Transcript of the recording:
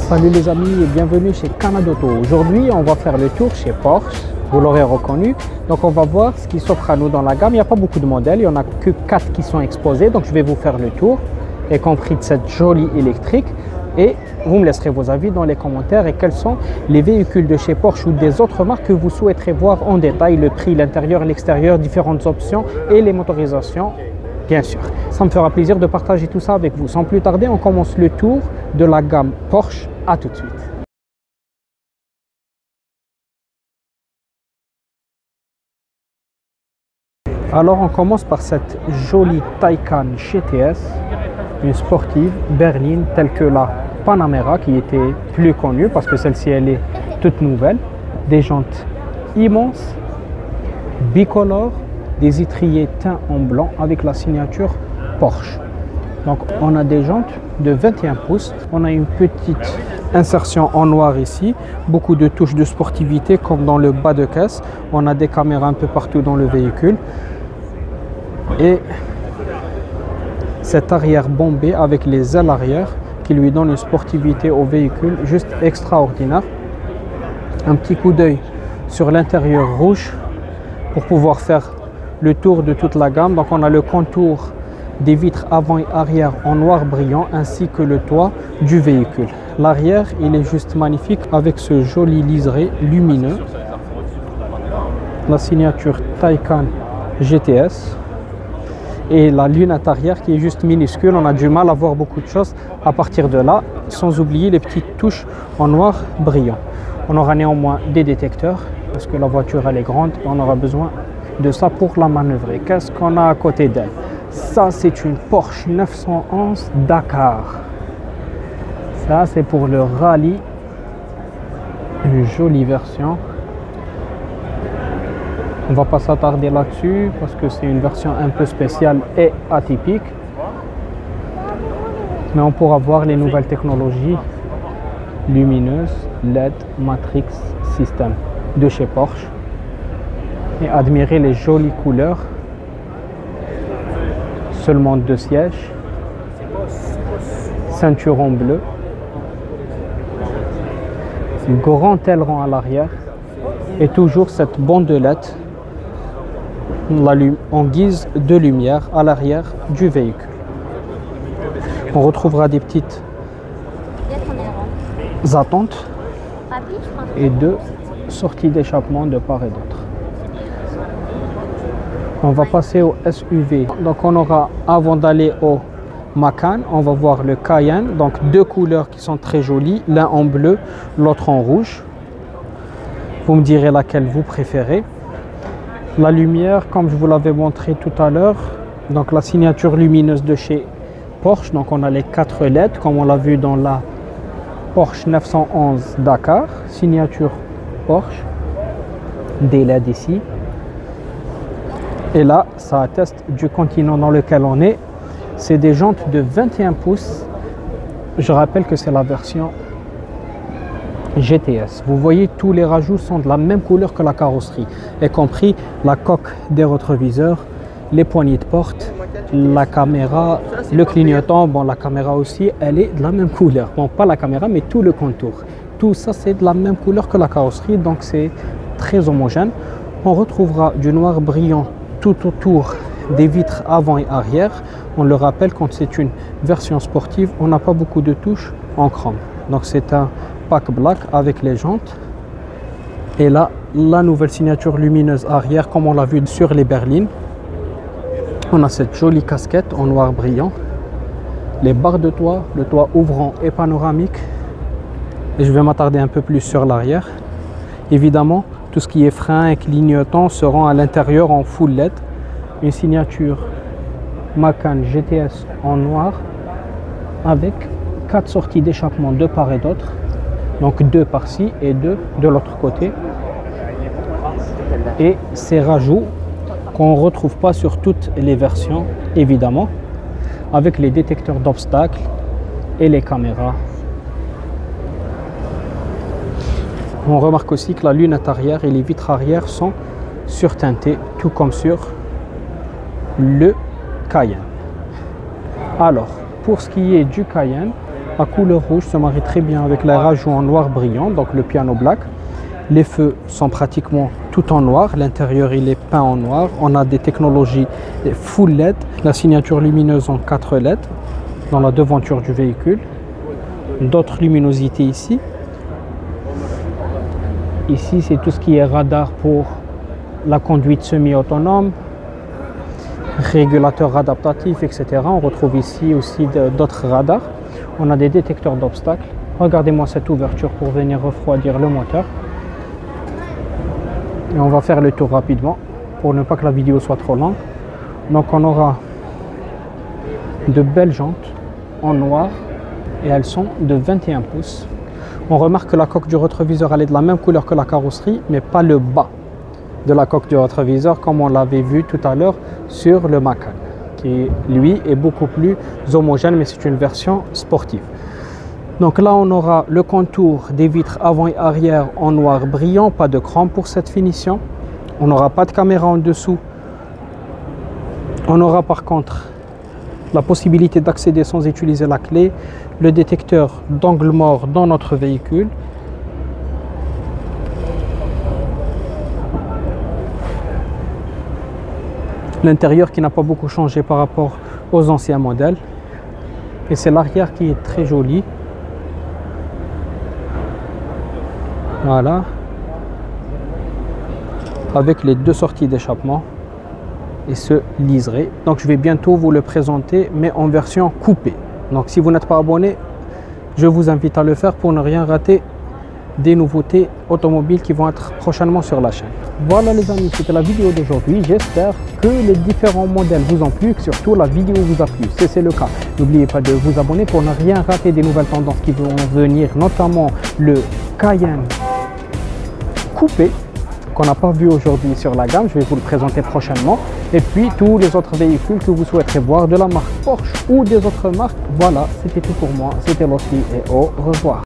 Salut les amis et bienvenue chez Canada Auto. Aujourd'hui on va faire le tour chez Porsche, vous l'aurez reconnu. Donc on va voir ce qui s'offre à nous dans la gamme. Il n'y a pas beaucoup de modèles, il n'y en a que 4 qui sont exposés. Donc je vais vous faire le tour, y compris de cette jolie électrique. Et vous me laisserez vos avis dans les commentaires et quels sont les véhicules de chez Porsche ou des autres marques que vous souhaiterez voir en détail. Le prix, l'intérieur, l'extérieur, différentes options et les motorisations. Bien sûr, ça me fera plaisir de partager tout ça avec vous. Sans plus tarder, on commence le tour de la gamme Porsche. À tout de suite. Alors, on commence par cette jolie Taycan GTS, une sportive berline telle que la Panamera qui était plus connue parce que celle-ci elle est toute nouvelle. Des jantes immenses, bicolores, des étriers teints en blanc avec la signature Porsche. Donc on a des jantes de 21 pouces, on a une petite insertion en noir ici, beaucoup de touches de sportivité comme dans le bas de caisse, on a des caméras un peu partout dans le véhicule et cet arrière bombé avec les ailes arrière qui lui donne une sportivité au véhicule juste extraordinaire. Un petit coup d'œil sur l'intérieur rouge pour pouvoir faire le tour de toute la gamme. Donc on a le contour des vitres avant et arrière en noir brillant ainsi que le toit du véhicule. L'arrière il est juste magnifique avec ce joli liseré lumineux. La signature Taycan GTS et la lunette arrière qui est juste minuscule. On a du mal à voir beaucoup de choses à partir de là, sans oublier les petites touches en noir brillant. On aura néanmoins des détecteurs parce que la voiture elle est grande et on aura besoin de ça pour la manœuvrer. Qu'est-ce qu'on a à côté d'elle? Ça c'est une Porsche 911 Dakar. Ça c'est pour le rallye. Une jolie version. On va pas s'attarder là-dessus parce que c'est une version un peu spéciale et atypique. Mais on pourra voir les nouvelles technologies lumineuses LED Matrix System de chez Porsche et admirer les jolies couleurs. Seulement 2 sièges, ceinturon bleu, grand aileron à l'arrière et toujours cette bandelette en guise de lumière à l'arrière du véhicule. On retrouvera des petites attentes et 2 sorties d'échappement de part et d'autre. On va passer au SUV. Donc on aura, avant d'aller au Macan, on va voir le Cayenne. Donc 2 couleurs qui sont très jolies, l'un en bleu, l'autre en rouge. Vous me direz laquelle vous préférez. La lumière, comme je vous l'avais montré tout à l'heure, donc la signature lumineuse de chez Porsche. Donc on a les 4 LED comme on l'a vu dans la Porsche 911 Dakar. Signature Porsche, des LED ici. Et là, ça atteste du continent dans lequel on est. C'est des jantes de 21 pouces. Je rappelle que c'est la version GTS. Vous voyez, tous les rajouts sont de la même couleur que la carrosserie, y compris la coque des rétroviseurs, les poignées de porte, la caméra, le clignotant. Bon, la caméra aussi, elle est de la même couleur. Bon, pas la caméra, mais tout le contour. Tout ça, c'est de la même couleur que la carrosserie, donc c'est très homogène. On retrouvera du noir brillant tout autour des vitres avant et arrière. On le rappelle, quand c'est une version sportive, on n'a pas beaucoup de touches en chrome. Donc c'est un pack black avec les jantes. Et là, la nouvelle signature lumineuse arrière, comme on l'a vu sur les berlines. On a cette jolie casquette en noir brillant. Les barres de toit, le toit ouvrant et panoramique. Et je vais m'attarder un peu plus sur l'arrière. Évidemment, tout ce qui est frein et clignotant seront à l'intérieur en full LED. Une signature Macan GTS en noir avec 4 sorties d'échappement de part et d'autre. Donc 2 par-ci et 2 de l'autre côté. Et ces rajouts qu'on ne retrouve pas sur toutes les versions, évidemment, avec les détecteurs d'obstacles et les caméras. On remarque aussi que la lunette arrière et les vitres arrière sont surteintées, tout comme sur le Cayenne. Alors, pour ce qui est du Cayenne, La couleur rouge se marie très bien avec les rajouts en noir brillant, donc le piano black. Les feux sont pratiquement tout en noir, l'intérieur il est peint en noir. On a des technologies full LED, la signature lumineuse en 4 LED dans la devanture du véhicule. D'autres luminosités ici. Ici c'est tout ce qui est radar pour la conduite semi-autonome, régulateur adaptatif, etc. On retrouve ici aussi d'autres radars. On a des détecteurs d'obstacles. Regardez-moi cette ouverture pour venir refroidir le moteur. Et on va faire le tour rapidement pour ne pas que la vidéo soit trop longue. Donc on aura de belles jantes en noir et elles sont de 21 pouces. On remarque que la coque du rétroviseur elle est de la même couleur que la carrosserie, mais pas le bas de la coque du rétroviseur comme on l'avait vu tout à l'heure sur le Macan, qui lui est beaucoup plus homogène, mais c'est une version sportive. Donc là on aura le contour des vitres avant et arrière en noir brillant, pas de chrome pour cette finition. On n'aura pas de caméra en dessous. On aura par contre la possibilité d'accéder sans utiliser la clé, le détecteur d'angle mort dans notre véhicule. L'intérieur qui n'a pas beaucoup changé par rapport aux anciens modèles. Et c'est l'arrière qui est très joli. Voilà. Avec les deux sorties d'échappement et ce liseré. Donc je vais bientôt vous le présenter, mais en version coupée. Donc si vous n'êtes pas abonné, je vous invite à le faire pour ne rien rater des nouveautés automobiles qui vont être prochainement sur la chaîne. Voilà les amis, c'était la vidéo d'aujourd'hui. J'espère que les différents modèles vous ont plu, que surtout la vidéo vous a plu. Si c'est le cas, n'oubliez pas de vous abonner pour ne rien rater des nouvelles tendances qui vont venir, notamment le Cayenne coupé qu'on n'a pas vu aujourd'hui sur la gamme. Je vais vous le présenter prochainement. Et puis tous les autres véhicules que vous souhaiterez voir de la marque Porsche ou des autres marques. Voilà, c'était tout pour moi. C'était Lotfi et au revoir.